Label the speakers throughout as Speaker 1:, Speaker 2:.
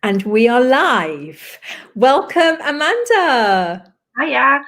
Speaker 1: And we are live. Welcome, Amanda.
Speaker 2: Hiya.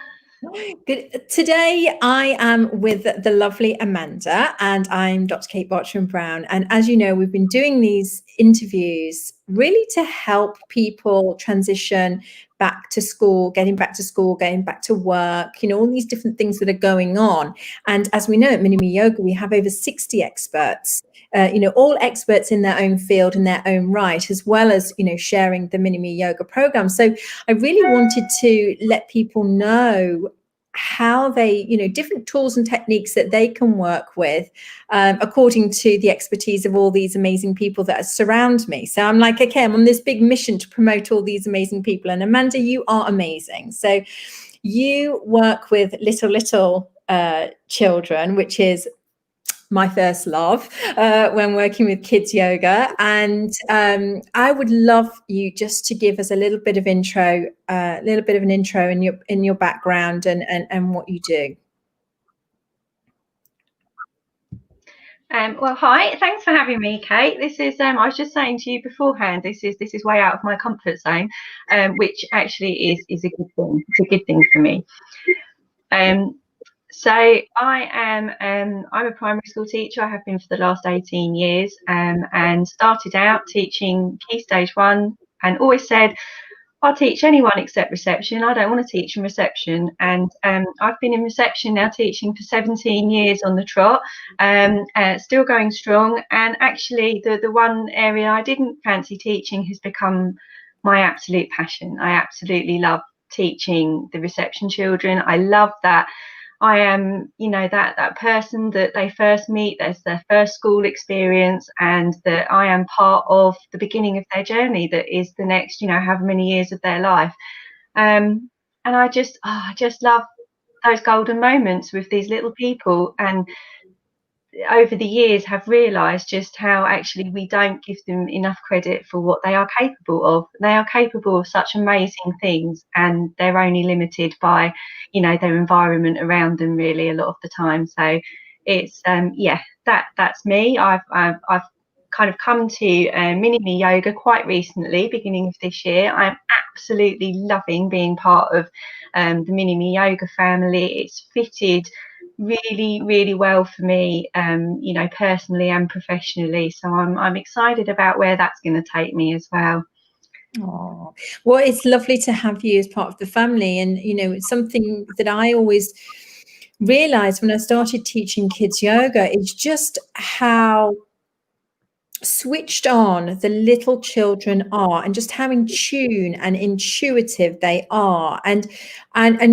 Speaker 1: Good. Today I am with the lovely Amanda, and I'm Dr. Kate Botcham-Brown. And as you know, we've been doing these interviews really to help people transition back to school, getting back to school, getting back to work, all these different things that are going on. And as we know at Mini Me Yoga, we have over 60 experts, all experts in their own field, in their own right, as well as, sharing the Mini Me Yoga program. So I really wanted to let people know how they, different tools and techniques that they can work with according to the expertise of all these amazing people that surround me. So I'm like, okay, I'm on this big mission to promote all these amazing people. And Amanda, you are amazing. So you work with little children, which is my first love when working with kids yoga. And I would love you just to give us a little bit of an intro in your background and what you do.
Speaker 2: Well, hi. Thanks for having me, Kate. This is I was just saying to you beforehand. This is way out of my comfort zone, which actually is a good thing. It's a good thing for me. So I'm a primary school teacher. I have been for the last 18 years, and started out teaching Key Stage 1, and always said, I'll teach anyone except reception. I don't want to teach in reception. And I've been in reception now teaching for 17 years on the trot, still going strong. And actually the one area I didn't fancy teaching has become my absolute passion. I absolutely love teaching the reception children. I love that I am, that person that they first meet, that's their first school experience, and that I am part of the beginning of their journey that is the next, however many years of their life. And I just love those golden moments with these little people, and over the years have realised just how actually we don't give them enough credit for what they are capable of. They are capable of such amazing things, and they're only limited by, their environment around them really a lot of the time. So it's that's me. I've kind of come to Mini Me Yoga quite recently, beginning of this year. I'm absolutely loving being part of the Mini Me Yoga family. It's fitted really well for me, personally and professionally. So I'm excited about where that's going to take me as well.
Speaker 1: Oh, well, it's lovely to have you as part of the family. And, it's something that I always realized when I started teaching kids yoga is just how switched on the little children are, and just how in tune and intuitive they are. And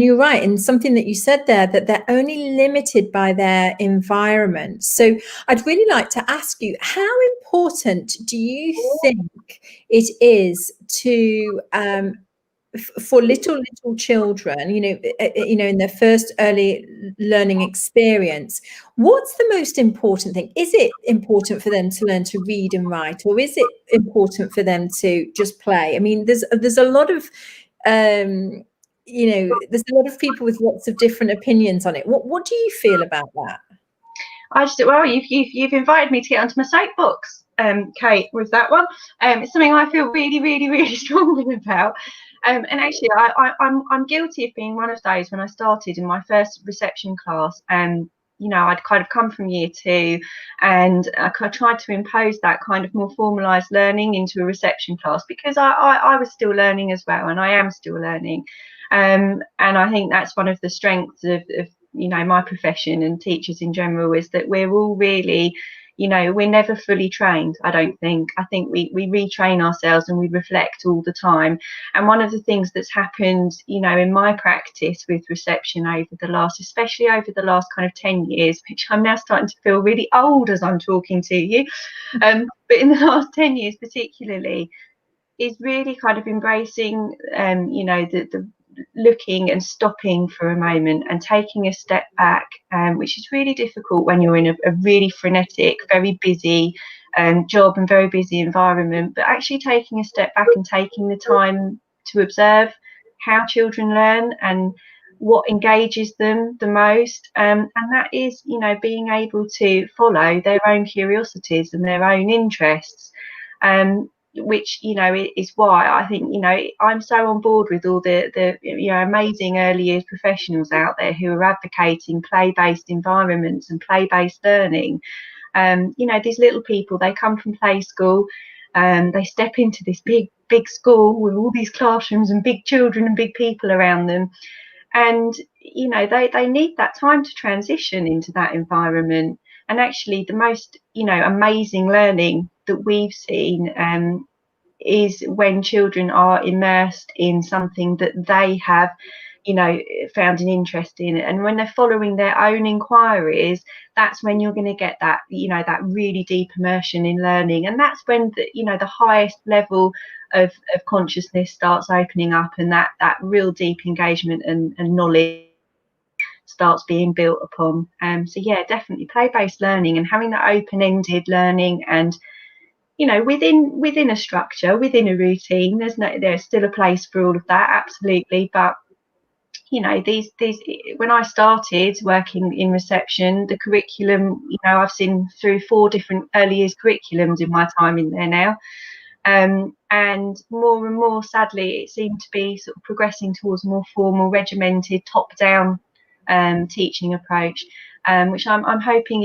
Speaker 1: you're right, and something that you said there, that they're only limited by their environment. So I'd really like to ask you, how important do you think it is to for little children, in their first early learning experience, what's the most important thing? Is it important for them to learn to read and write, or is it important for them to just play? I mean, there's a lot of there's a lot of people with lots of different opinions on it. What do you feel about that?
Speaker 2: You've invited me to get onto my soapbox, Kate, with that one. It's something I feel really strongly about. And actually, I'm guilty of being one of those. When I started in my first reception class, I'd kind of come from year 2, and I tried to impose that kind of more formalised learning into a reception class, because I was still learning as well, and I am still learning. And I think that's one of the strengths of my profession and teachers in general, is that we're all really, we're never fully trained. I think we retrain ourselves, and we reflect all the time. And one of the things that's happened, in my practice with reception especially over the last kind of 10 years, which I'm now starting to feel really old as I'm talking to you, but in the last 10 years particularly, is really kind of embracing, the looking and stopping for a moment and taking a step back, which is really difficult when you're in a really frenetic, very busy job and very busy environment. But actually taking a step back and taking the time to observe how children learn and what engages them the most, and that is, being able to follow their own curiosities and their own interests. which, you know, is why I think, you know, I'm so on board with all the you know, amazing early years professionals out there who are advocating play-based environments and play-based learning. You know, these little people, they come from play school, they step into this big school with all these classrooms and big children and big people around them, and you know, they need that time to transition into that environment. And actually the most, you know, amazing learning that we've seen is when children are immersed in something that they have, you know, found an interest in, and when they're following their own inquiries, that's when you're going to get that, you know, that really deep immersion in learning. And that's when the, you know, the highest level of consciousness starts opening up, and that real deep engagement and knowledge starts being built upon. So yeah, definitely play-based learning and having that open-ended learning, and you know, within a structure, within a routine. There's still a place for all of that, absolutely. But you know, these when I started working in reception, the curriculum, you know, I've seen through 4 different early years curriculums in my time in there now. And more and more, sadly, it seemed to be sort of progressing towards a more formal, regimented, top-down teaching approach, which I'm hoping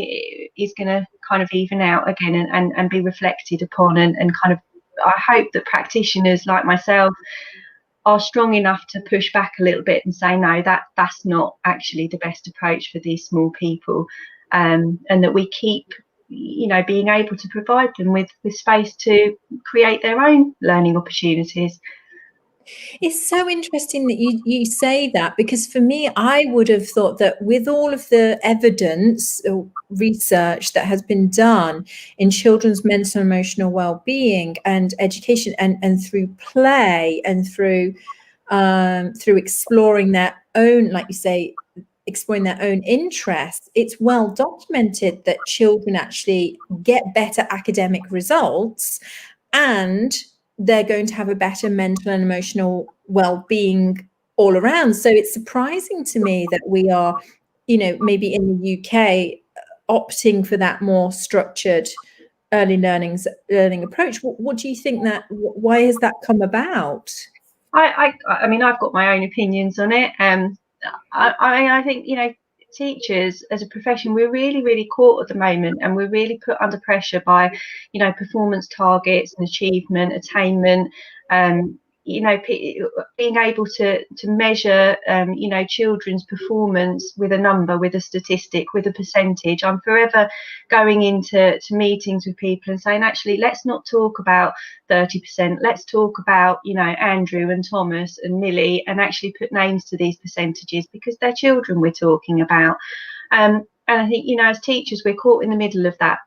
Speaker 2: is going to kind of even out again and be reflected upon, and kind of, I hope that practitioners like myself are strong enough to push back a little bit and say, no, that's not actually the best approach for these small people, and that we keep, you know, being able to provide them with space to create their own learning opportunities.
Speaker 1: It's so interesting that you say that, because for me, I would have thought that with all of the evidence or research that has been done in children's mental and emotional well-being and education, and through play and through exploring their own, like you say, exploring their own interests, it's well documented that children actually get better academic results, and they're going to have a better mental and emotional well-being all around. So it's surprising to me that we are, you know, maybe in the UK opting for that more structured early learning approach. What do you think, that why has that come about?
Speaker 2: I mean, I've got my own opinions on it. I think, you know, teachers as a profession, we're really caught at the moment, and we're really put under pressure by, you know, performance targets and achievement, attainment, you know, being able to measure, you know, children's performance with a number, with a statistic, with a percentage. I'm forever going into meetings with people and saying, actually, let's not talk about 30%. Let's talk about, you know, Andrew and Thomas and Millie, and actually put names to these percentages, because they're children we're talking about. And I think, you know, as teachers, we're caught in the middle of that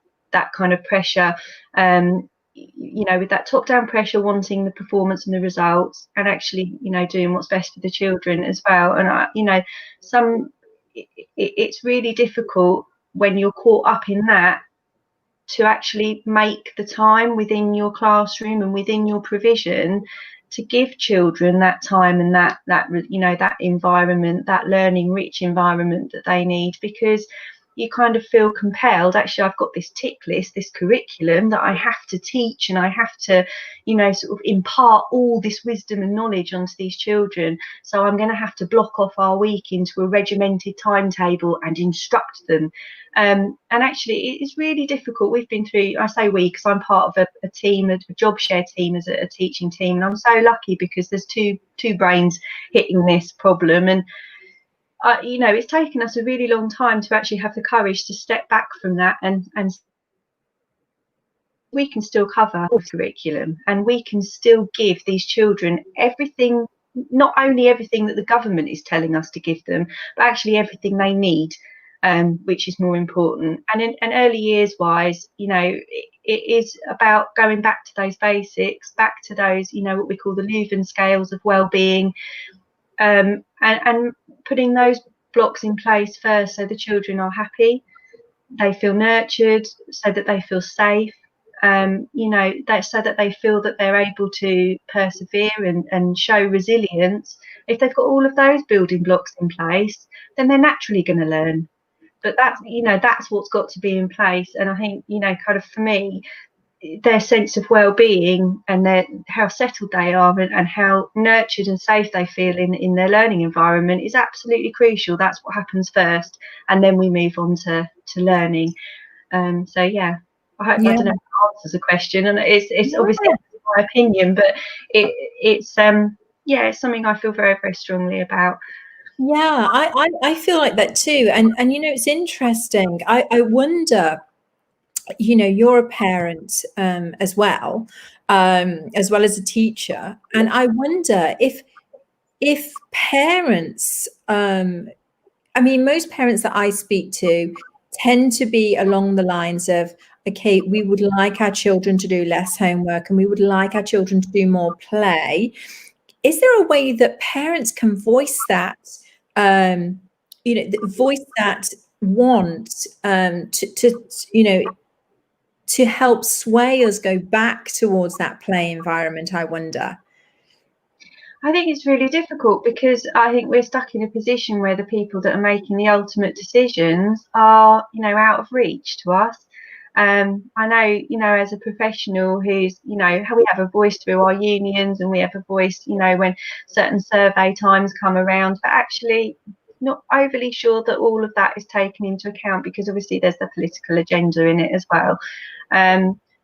Speaker 2: kind of pressure. You know, with that top-down pressure, wanting the performance and the results, and actually, you know, doing what's best for the children as well. And you know, it's really difficult when you're caught up in that to actually make the time within your classroom and within your provision to give children that time and that you know, that environment, that learning rich environment that they need, because you kind of feel compelled, actually, I've got this tick list, this curriculum that I have to teach, and I have to, you know, sort of impart all this wisdom and knowledge onto these children. So I'm going to have to block off our week into a regimented timetable and instruct them. And actually, it's really difficult. We've been through, I say we because I'm part of a team, a job share team as a teaching team, and I'm so lucky because there's two brains hitting this problem. And you know, it's taken us a really long time to actually have the courage to step back from that, and we can still cover the curriculum, and we can still give these children everything, not only everything that the government is telling us to give them, but actually everything they need, which is more important. And early years wise, you know, it is about going back to those basics, back to those, you know, what we call the Leuven scales of well-being, and putting those blocks in place first, so the children are happy, they feel nurtured, so that they feel safe, you know, so that they feel that they're able to persevere and show resilience. If they've got all of those building blocks in place, then they're naturally going to learn. But that's, you know, that's what's got to be in place. And I think, you know, kind of for me, their sense of well-being and how settled they are, and how nurtured and safe they feel in their learning environment is absolutely crucial. That's what happens first, and then we move on to learning. So yeah, I don't know if that answers the question, and it's obviously my opinion, but it's it's something I feel very, very strongly about.
Speaker 1: Yeah, I feel like that too. And you know, it's interesting. I wonder, you know, you're a parent as well as a teacher. And I wonder if parents, I mean, most parents that I speak to tend to be along the lines of, okay, we would like our children to do less homework and we would like our children to do more play. Is there a way that parents can voice that, you know, voice that want to you know, to help sway us go back towards that play environment, I wonder?
Speaker 2: I think it's really difficult, because I think we're stuck in a position where the people that are making the ultimate decisions are, you know, out of reach to us. I know, you know, as a professional who's, you know, we have a voice through our unions, and we have a voice, you know, when certain survey times come around, but actually not overly sure that all of that is taken into account, because obviously there's the political agenda in it as well.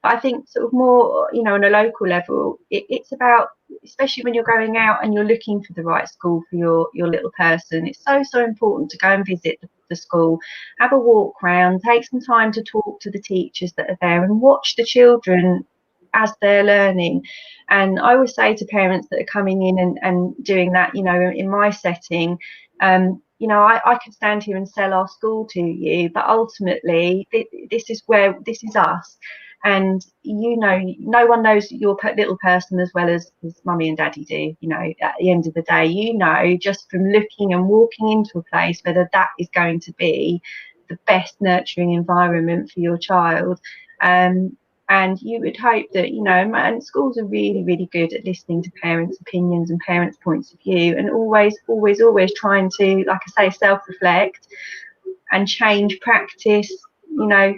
Speaker 2: I think sort of more, you know, on a local level, it's about, especially when you're going out and you're looking for the right school for your little person, it's so important to go and visit the school, have a walk round, take some time to talk to the teachers that are there, and watch the children as they're learning. And I always say to parents that are coming in and doing that, you know, in my setting, you know, I could stand here and sell our school to you, but ultimately this is us. And, you know, no one knows your little person as well as mummy and daddy do. You know, at the end of the day, you know, just from looking and walking into a place, whether that is going to be the best nurturing environment for your child. And you would hope that, you know, and schools are really, really good at listening to parents' opinions and parents' points of view, and always trying to, like I say, self-reflect and change practice, you know,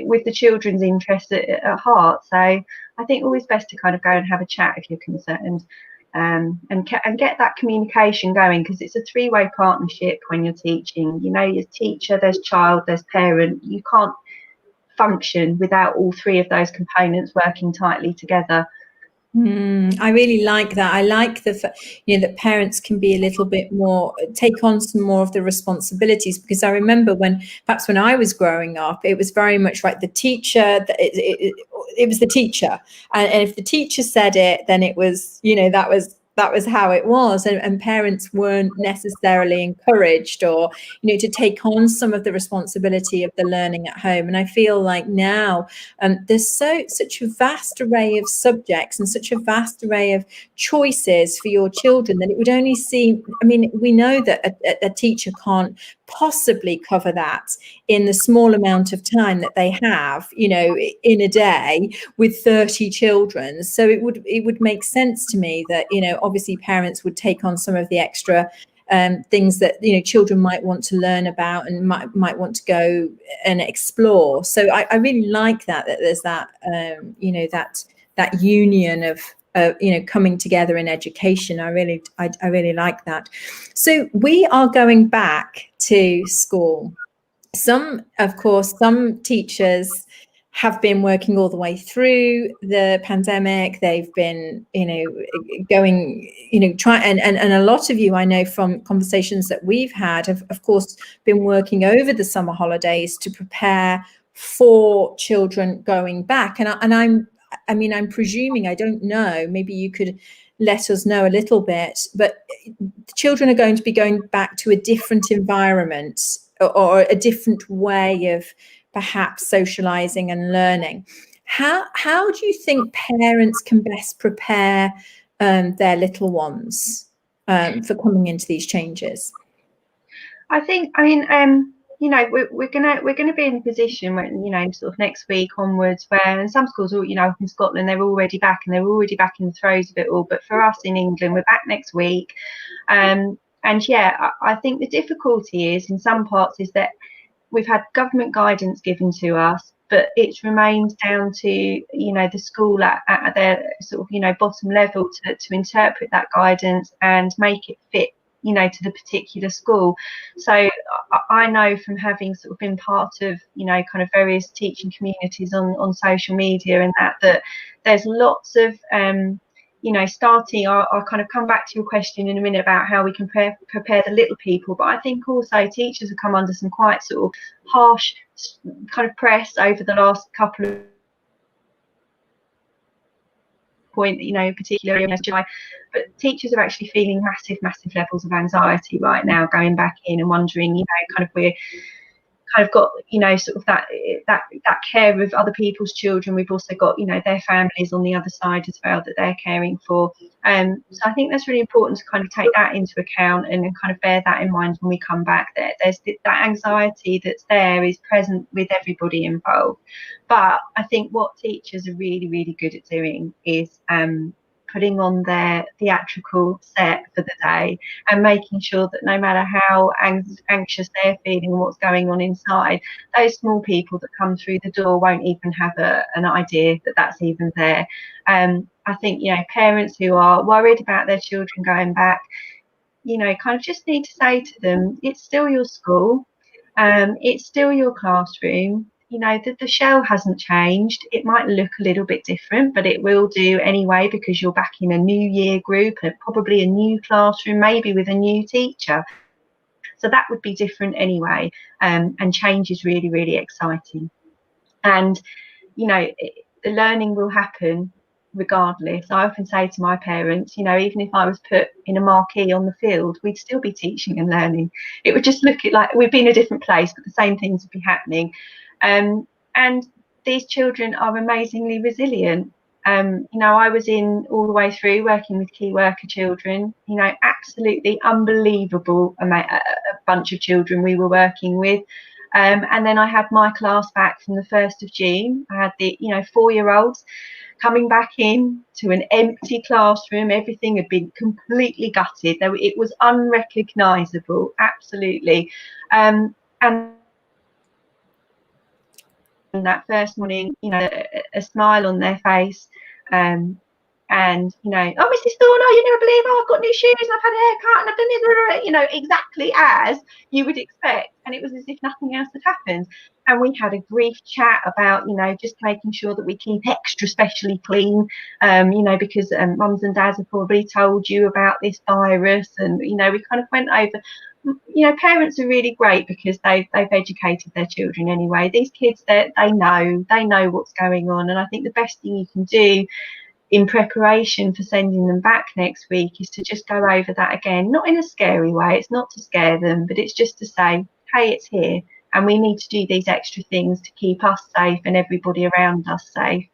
Speaker 2: with the children's interests at heart. So I think always best to kind of go and have a chat if you're concerned, and get that communication going, because it's a three-way partnership when you're teaching. You know, there's teacher, there's child, there's parent. You can't function without all three of those components working tightly together.
Speaker 1: I really like that. I like you know, that parents can be a little bit more, take on some more of the responsibilities, because I remember perhaps when I was growing up, it was very much like the teacher, it was the teacher. And if the teacher said it, then it was, you know, that was how it was. And parents weren't necessarily encouraged, or, you know, to take on some of the responsibility of the learning at home. And I feel like now there's such a vast array of subjects and such a vast array of choices for your children that it would only seem, I mean, we know that a teacher can't possibly cover that in the small amount of time that they have, you know, in a day with 30 children. So it would make sense to me that, you know, obviously parents would take on some of the extra things that, you know, children might want to learn about and might want to go and explore. So I really like that there's that, you know, that union of you know, coming together in education. I really like that. So we are going back to school. Some teachers have been working all the way through the pandemic. They've been, you know, going, you know, and a lot of you, I know from conversations that we've had, have of course been working over the summer holidays to prepare for children going back. And I'm presuming, I don't know, maybe you could let us know a little bit, but the children are going to be going back to a different environment, or a different way of perhaps socializing and learning. How do you think parents can best prepare their little ones for coming into these changes?
Speaker 2: I think, I mean, you know, we're gonna be in a position when, you know, sort of next week onwards, where in some schools, you know, in Scotland, they're already back and they're already back in the throes of it all. But for us in England, we're back next week. And yeah, I think the difficulty is in some parts is that we've had government guidance given to us, but it's remained down to, you know, the school at their sort of, you know, bottom level to interpret that guidance and make it fit, you know, to the particular school. So I know from having sort of been part of, you know, kind of various teaching communities on social media and that there's lots of you know, starting, I'll kind of come back to your question in a minute about how we can prepare the little people, but I think also teachers have come under some quite sort of harsh kind of press over the last couple of point, you know, particularly in July, but teachers are actually feeling massive levels of anxiety right now, going back in and wondering, you know, kind of we're kind of got, you know, sort of that care of other people's children. We've also got, you know, their families on the other side as well that they're caring for. So I think that's really important to kind of take that into account and kind of bear that in mind when we come back. There's that anxiety that's there is present with everybody involved. But I think what teachers are really good at doing is putting on their theatrical set for the day and making sure that no matter how anxious they're feeling and what's going on inside, those small people that come through the door won't even have an idea that that's even there. I think, you know, parents who are worried about their children going back, you know, kind of just need to say to them, it's still your school, it's still your classroom. You know, the shell hasn't changed. It might look a little bit different, but it will do anyway, because you're back in a new year group and probably a new classroom, maybe with a new teacher. So that would be different anyway. And change is really exciting. And, you know, the learning will happen regardless. I often say to my parents, you know, even if I was put in a marquee on the field, we'd still be teaching and learning. It would just look like we'd be in a different place, but the same things would be happening. And these children are amazingly resilient. You know, I was in all the way through working with key worker children, you know, absolutely unbelievable a bunch of children we were working with. And then I had my class back from the 1st of June. I had the, you know, 4-year-olds coming back in to an empty classroom. Everything had been completely gutted. It was unrecognisable, absolutely. And that first morning, you know, a smile on their face, and you know, oh, Mrs. Thorne, oh, you never believe, oh, I've got new shoes, I've had a haircut, and I've done it, you know, exactly as you would expect. And it was as if nothing else had happened. And we had a brief chat about, you know, just making sure that we keep extra specially clean, you know, because mums and dads have probably told you about this virus. And, you know, we kind of went over, you know, parents are really great because they've educated their children anyway. These kids, they know what's going on. And I think the best thing you can do in preparation for sending them back next week is to just go over that again, not in a scary way. It's not to scare them, but it's just to say, hey, it's here, and we need to do these extra things to keep us safe and everybody around us safe.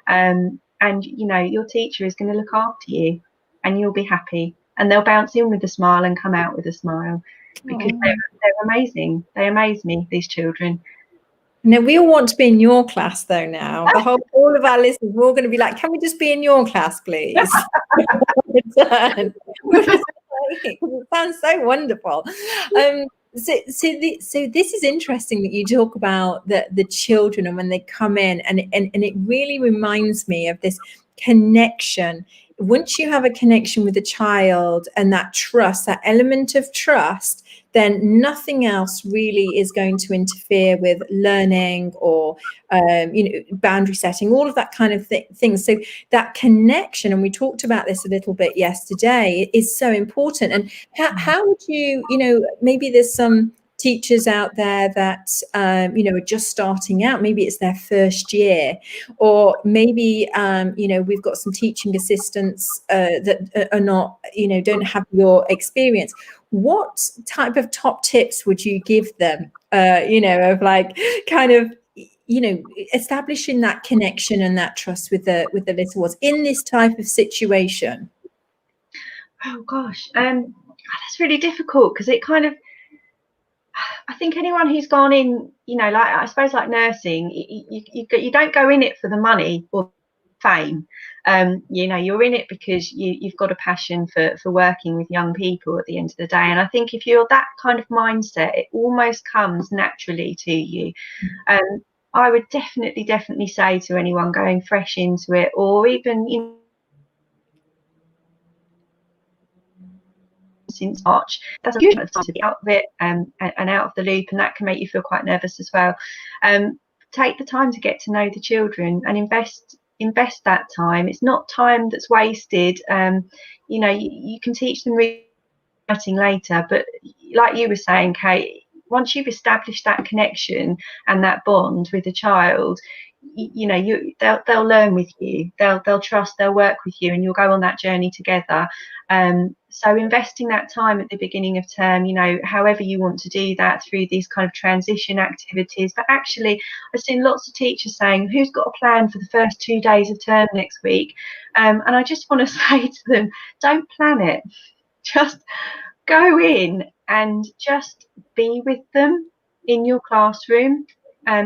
Speaker 2: And, you know, your teacher is going to look after you and you'll be happy. And they'll bounce in with a smile and come out with a smile, because they're amazing. They amaze me, these children.
Speaker 1: Now, we all want to be in your class, though. Now, all of our listeners, we're all going to be like, "Can we just be in your class, please?" It sounds so wonderful. So this is interesting that you talk about the children and when they come in, and it really reminds me of this connection. Once you have a connection with a child and that trust, that element of trust, then nothing else really is going to interfere with learning or you know, boundary setting, all of that kind of things. So that connection, and we talked about this a little bit yesterday, is so important. And how would you, you know, maybe there's some teachers out there that you know, are just starting out, maybe it's their first year, or maybe you know, we've got some teaching assistants that are not, you know, don't have your experience. What type of top tips would you give them, you know, of like kind of, you know, establishing that connection and that trust with the little ones in this type of situation?
Speaker 2: Oh gosh, that's really difficult, because it kind of, I think anyone who's gone in, you know, like I suppose like nursing, you don't go in it for the money or fame. You know, you're in it because you've got a passion for working with young people at the end of the day. And I think if you're that kind of mindset, it almost comes naturally to you. I would definitely say to anyone going fresh into it, or even, you know, since March, that's a huge amount of time to be out of it, and out of the loop, and that can make you feel quite nervous as well. Take the time to get to know the children and invest that time. It's not time that's wasted. You know, you can teach them writing later, but like you were saying, Kate, once you've established that connection and that bond with the child, you know, they'll learn with you, they'll trust, they'll work with you, and you'll go on that journey together. So investing that time at the beginning of term, you know, however you want to do that through these kind of transition activities. But actually, I've seen lots of teachers saying, who's got a plan for the first 2 days of term next week? And I just want to say to them, don't plan it, just go in and just be with them in your classroom.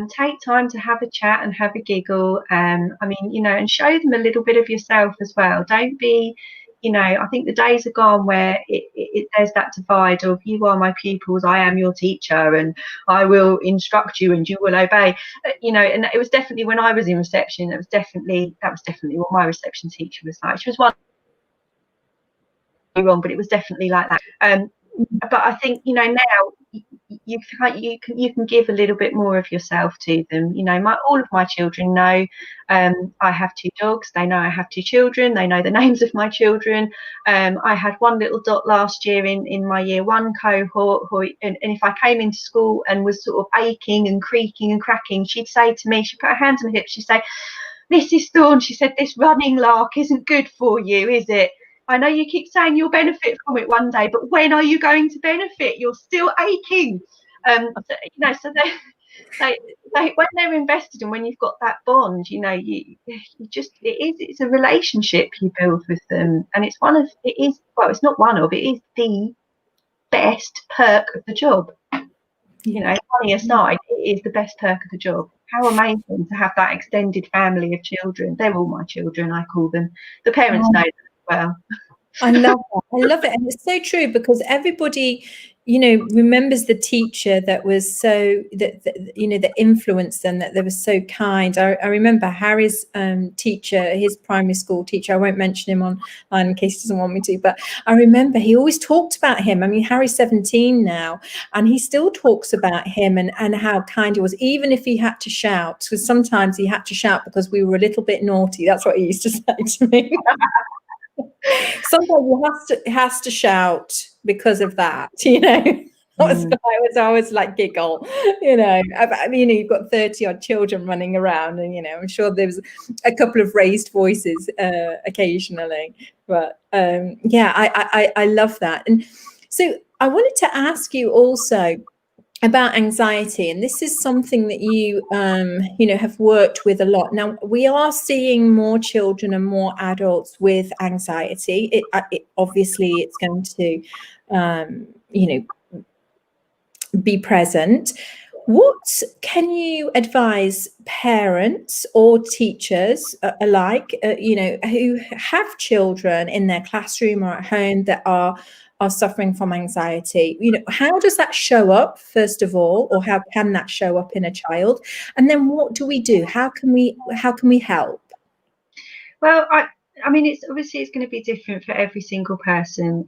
Speaker 2: Take time to have a chat and have a giggle. I mean, you know, and show them a little bit of yourself as well. Don't be, you know, I think the days are gone where there's that divide of, you are my pupils, I am your teacher, and I will instruct you and you will obey. You know, and it was definitely, when I was in reception, that was definitely what my reception teacher was like. She was one wrong, but it was definitely like that. But I think, you know, now you can give a little bit more of yourself to them. You know, all of my children know I have 2 dogs. They know I have 2 children. They know the names of my children. I had one little dot last year in my year 1 cohort, and if I came into school and was sort of aching and creaking and cracking, she'd say to me, she'd put her hands on her hips, she'd say, "Mrs. Thorne," she said, "this running lark isn't good for you, is it? I know you keep saying you'll benefit from it one day, but when are you going to benefit? You're still aching." You know, so they when they're invested and when you've got that bond, you know, you just, it's a relationship you build with them, and it's not one of, it is the best perk of the job. You know, money aside, it is the best perk of the job. How amazing to have that extended family of children. They're all my children, I call them. The parents know that as well.
Speaker 1: I love that. I love it. And it's so true, because everybody, you know, remembers the teacher that was so, you know, that influenced them, that they were so kind. I remember Harry's teacher, his primary school teacher. I won't mention him online in case he doesn't want me to, but I remember he always talked about him. I mean, Harry's 17 now, and he still talks about him and how kind he was, even if he had to shout, because sometimes he had to shout because we were a little bit naughty. That's what he used to say to me. Sometimes he has to shout because of that, you know. I was always like giggle, you know. I mean, you've got 30 odd children running around, and you know, I'm sure there's a couple of raised voices occasionally, but yeah, I love that. And so I wanted to ask you also about anxiety, and this is something that you you know, have worked with a lot. Now, we are seeing more children and more adults with anxiety. It obviously, it's going to you know, be present. What can you advise parents or teachers alike, you know, who have children in their classroom or at home that are suffering from anxiety? You know, how does that show up, first of all, or how can that show up in a child? And then what do we do? How can we help?
Speaker 2: Well, I mean, it's going to be different for every single person.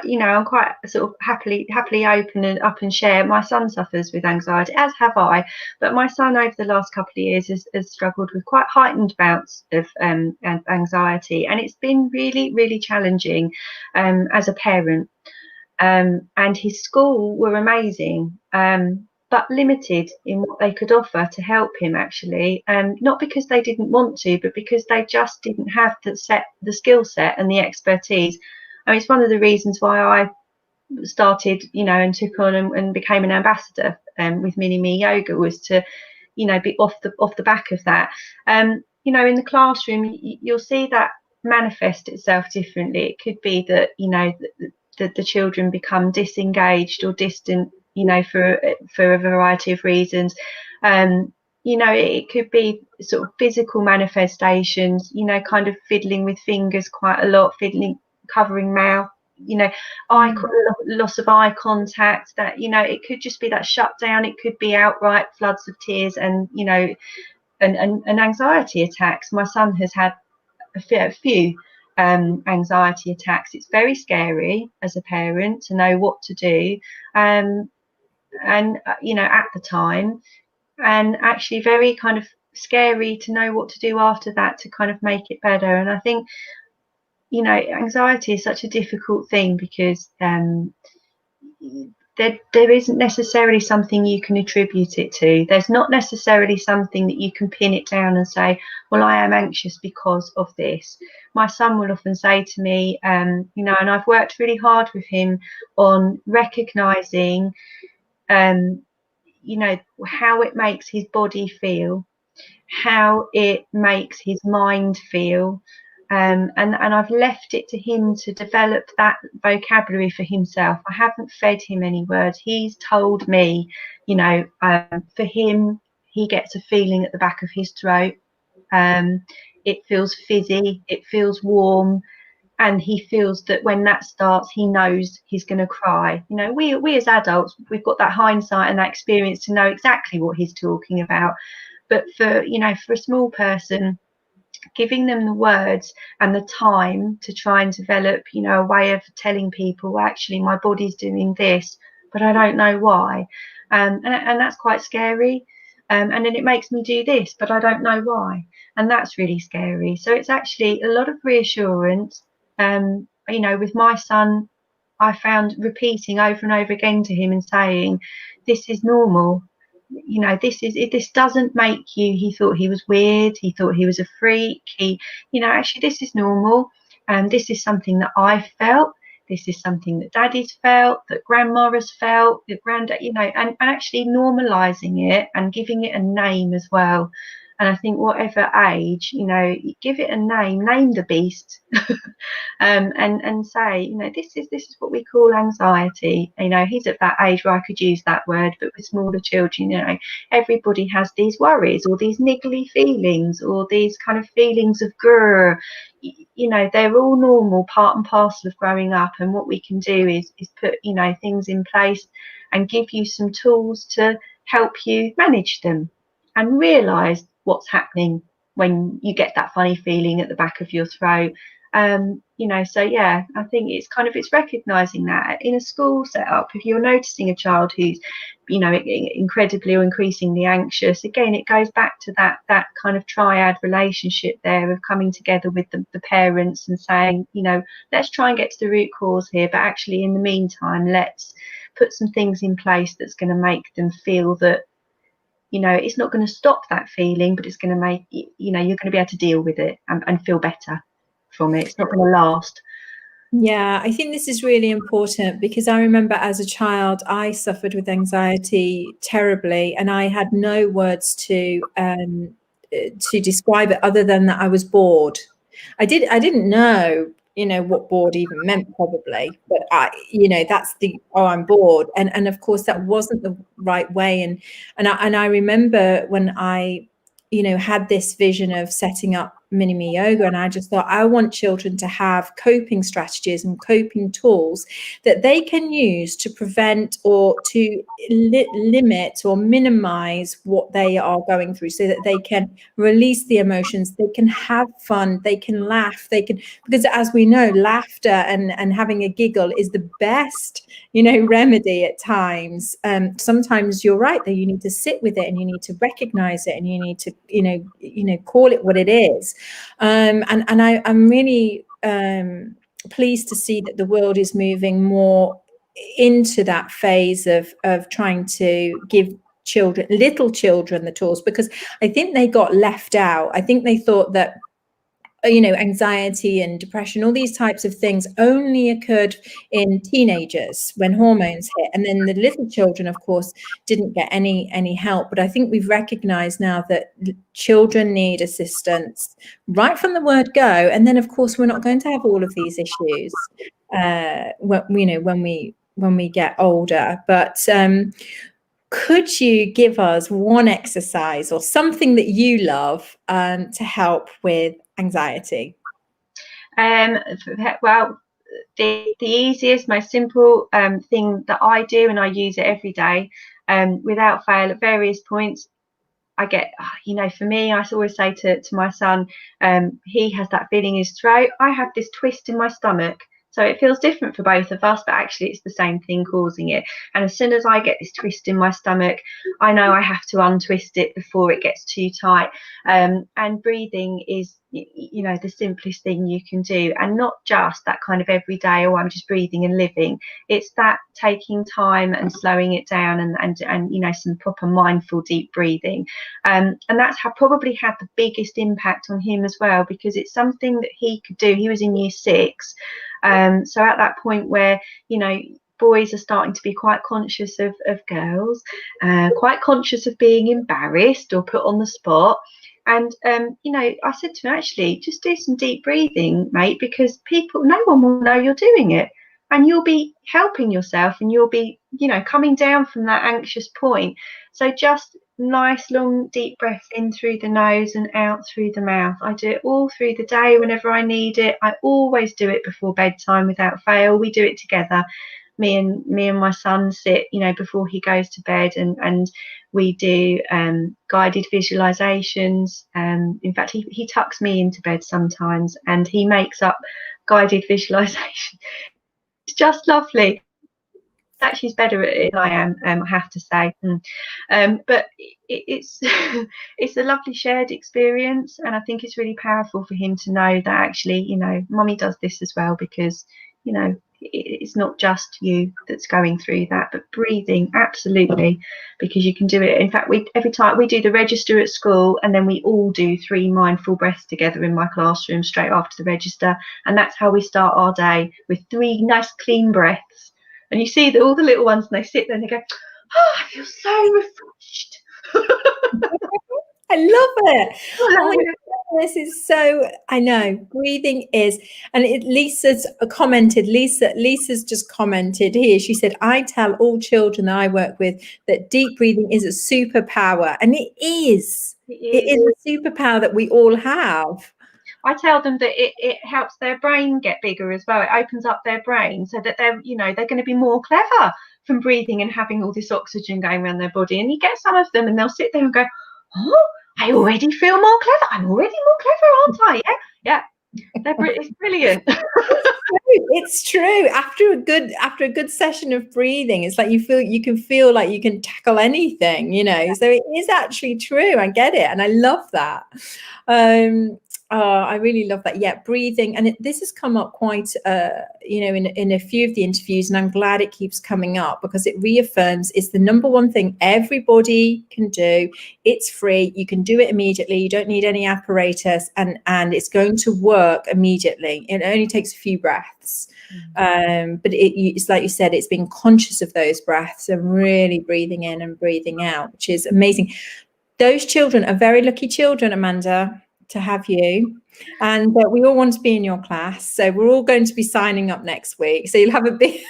Speaker 2: You know, I'm quite sort of happily open and up and share. My son suffers with anxiety, as have I. But my son, over the last couple of years, has struggled with quite heightened bouts of anxiety, and it's been really challenging as a parent. And his school were amazing, but limited in what they could offer to help him, actually. Not because they didn't want to, but because they just didn't have the skill set and the expertise. I mean, it's one of the reasons why I started, you know, and took on and became an ambassador with Mini Me Yoga, was to, you know, be off the back of that. You know, in the classroom, you'll see that manifest itself differently. It could be that, you know, the children become disengaged or distant, you know, for a variety of reasons. You know, it could be sort of physical manifestations, you know, kind of fiddling with fingers quite a lot, covering mouth, you know, loss of eye contact, that, you know, it could just be that shutdown, it could be outright floods of tears, and, you know, and anxiety attacks. My son has had a few anxiety attacks. It's very scary as a parent to know what to do, and you know, at the time, and actually very kind of scary to know what to do after that to kind of make it better. And I think, you know, anxiety is such a difficult thing, because there isn't necessarily something you can attribute it to. There's not necessarily something that you can pin it down and say, well, I am anxious because of this. My son will often say to me, you know, and I've worked really hard with him on recognizing, you know, how it makes his body feel, how it makes his mind feel. And I've left it to him to develop that vocabulary for himself. I haven't fed him any words. He's told me, you know, for him, he gets a feeling at the back of his throat. It feels fizzy, it feels warm, and he feels that when that starts, he knows he's going to cry. You know, we as adults, we've got that hindsight and that experience to know exactly what he's talking about. But for, you know, for a small person, giving them the words and the time to try and develop, you know, a way of telling people, well, actually, my body's doing this, but I don't know why. And that's quite scary. And then it makes me do this, but I don't know why. And that's really scary. So it's actually a lot of reassurance. You know, with my son, I found repeating over and over again to him and saying, this is normal. You know, this doesn't make you. He thought he was weird, he thought he was a freak, he, you know, actually this is normal, and this is something that I felt, this is something that daddy's felt, that grandma has felt, that granddad, you know, and actually normalizing it and giving it a name as well. And I think whatever age, you know, you give it a name the beast. And say, you know, this is what we call anxiety. You know, he's at that age where I could use that word, but with smaller children, you know, everybody has these worries or these niggly feelings or these kind of feelings of grr. You know, they're all normal, part and parcel of growing up. And what we can do is put, you know, things in place and give you some tools to help you manage them and realize what's happening when you get that funny feeling at the back of your throat. You know, so yeah, I think it's kind of, it's recognizing that in a school setup, if you're noticing a child who's, you know, incredibly or increasingly anxious, again, it goes back to that kind of triad relationship there of coming together with the parents and saying, you know, let's try and get to the root cause here, but actually in the meantime, let's put some things in place that's going to make them feel that, you know, it's not going to stop that feeling, but it's going to make, you know, you're going to be able to deal with it and feel better from it. It's not going to last.
Speaker 1: Yeah, I think this is really important, because I remember as a child, I suffered with anxiety terribly, and I had no words to describe it other than that I was bored. I didn't know, you know, what bored even meant, probably, but you know, that's oh, I'm bored, and of course that wasn't the right way. And I remember when I, you know, had this vision of setting up Mini Me Yoga, and I just thought, I want children to have coping strategies and coping tools that they can use to prevent or to limit or minimize what they are going through, so that they can release the emotions, they can have fun, they can laugh, they can, because as we know, laughter and having a giggle is the best, you know, remedy at times. Sometimes you're right that you need to sit with it and you need to recognize it and you need to, you know, call it what it is. And I'm really pleased to see that the world is moving more into that phase of trying to give little children the tools, because I think they got left out. I think they thought that, you know, anxiety and depression, all these types of things only occurred in teenagers when hormones hit, and then the little children, of course, didn't get any help. But I think we've recognized now that children need assistance right from the word go. And then, of course, we're not going to have all of these issues when we get older. But could you give us one exercise or something that you love to help with anxiety?
Speaker 2: Well, the easiest, most simple thing that I do, and I use it every day without fail at various points. I get, for me, I always say to my son, he has that feeling in his throat. I have this twist in my stomach. So it feels different for both of us, but actually it's the same thing causing it. And as soon as I get this twist in my stomach, I know I have to untwist it before it gets too tight. And breathing is, the simplest thing you can do. And not just that kind of everyday, oh, I'm just breathing and living. It's that taking time and slowing it down and some proper mindful deep breathing. And that's probably had the biggest impact on him as well, because it's something that he could do. He was in year 6. So at that point where, boys are starting to be quite conscious of girls, quite conscious of being embarrassed or put on the spot. And, I said to him, actually, just do some deep breathing, mate, because no one will know you're doing it. And you'll be helping yourself, and you'll be, coming down from that anxious point. So just nice, long, deep breaths in through the nose and out through the mouth. I do it all through the day whenever I need it. I always do it before bedtime without fail. We do it together. Me and my son sit, before he goes to bed, and we do guided visualizations. In fact, he tucks me into bed sometimes, and he makes up guided visualization. It's just lovely. Actually, he's better at it than I am, I have to say. But it's it's a lovely shared experience, and I think it's really powerful for him to know that actually, mummy does this as well, because it's not just you that's going through that. But breathing, absolutely, because you can do it. In fact, every time we do the register at school, and then we all do 3 mindful breaths together in my classroom straight after the register, and that's how we start our day, with 3 nice clean breaths. And you see all the little ones, and they sit there and they go, oh, I feel so refreshed.
Speaker 1: I love it. Oh my goodness, it's so, I know, breathing is, and Lisa's commented, Lisa's just commented here. She said, I tell all children that I work with that deep breathing is a superpower. And it is. It is a superpower that we all have.
Speaker 2: I tell them that it helps their brain get bigger as well. It opens up their brain so that they're going to be more clever from breathing and having all this oxygen going around their body. And you get some of them, and they'll sit there and go, oh, I already feel more clever. I'm already more clever, aren't I? Yeah. It's brilliant.
Speaker 1: It's true. After a good session of breathing, it's like you can feel like you can tackle anything, So it is actually true. I get it, and I love that. I really love that. Yeah, breathing, and this has come up quite, in a few of the interviews, and I'm glad it keeps coming up, because it reaffirms it's the number one thing everybody can do. It's free. You can do it immediately. You don't need any apparatus, and it's going to work immediately. It only takes a few breaths. But it's like you said, it's being conscious of those breaths and really breathing in and breathing out, which is amazing. Those children are very lucky children, Amanda, to have you, and we all want to be in your class, so we're all going to be signing up next week, so you'll have a big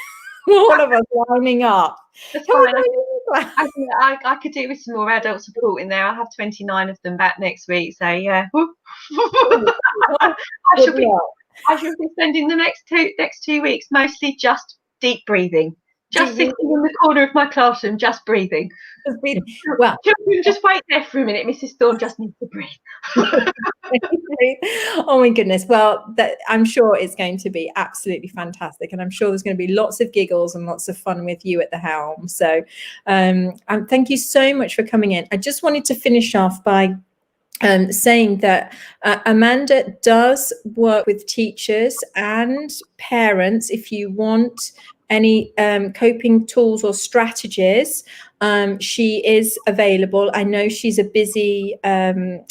Speaker 1: all of us lining up.
Speaker 2: That's fine. I could do with some more adult support in there. I'll have 29 of them back next week, so yeah. I shall be spending the next 2 weeks mostly just deep breathing, just sitting in the corner of my classroom, just breathing.
Speaker 1: Well,
Speaker 2: children, just wait there for a minute. Mrs. Thorne just needs to breathe.
Speaker 1: Oh my goodness. Well, I'm sure it's going to be absolutely fantastic, and I'm sure there's going to be lots of giggles and lots of fun with you at the helm. So thank you so much for coming in. I just wanted to finish off by saying that Amanda does work with teachers and parents. If you want any coping tools or strategies, she is available. I know she's a busy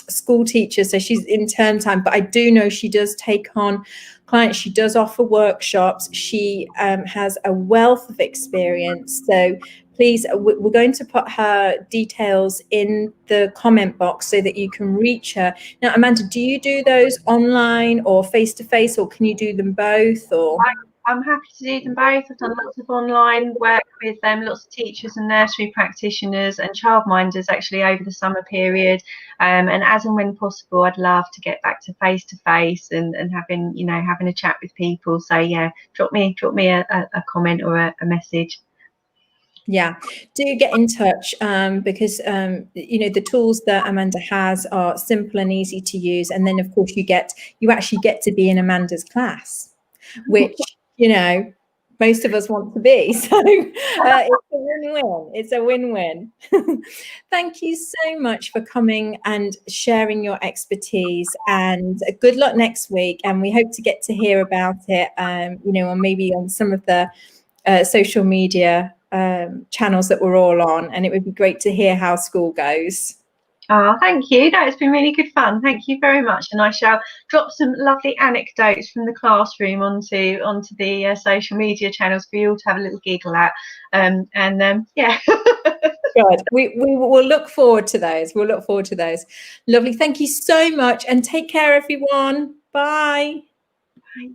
Speaker 1: school teacher, so she's in term time, but I do know she does take on clients. She does offer workshops. She has a wealth of experience. So please, we're going to put her details in the comment box so that you can reach her. Now, Amanda, do you do those online or face-to-face, or can you do them both? Or
Speaker 2: I'm happy to do them both. I've done lots of online work with lots of teachers and nursery practitioners and childminders actually over the summer period. And as and when possible, I'd love to get back to face and having, you know, having a chat with people. So yeah, drop me a comment or a message.
Speaker 1: Yeah, do get in touch, because you know, the tools that Amanda has are simple and easy to use, and then of course you actually get to be in Amanda's class, which, you know, most of us want to be. So it's a win-win. It's a win-win. Thank you so much for coming and sharing your expertise, and good luck next week. And we hope to get to hear about it, you know, or maybe on some of the social media channels that we're all on, and it would be great to hear how school goes.
Speaker 2: Oh, thank you. No, it's been really good fun. Thank you very much. And I shall drop some lovely anecdotes from the classroom onto the social media channels for you all to have a little giggle at. Yeah.
Speaker 1: Good. We will look forward to those. We'll look forward to those. Lovely. Thank you so much, and take care, everyone. Bye.
Speaker 2: Bye.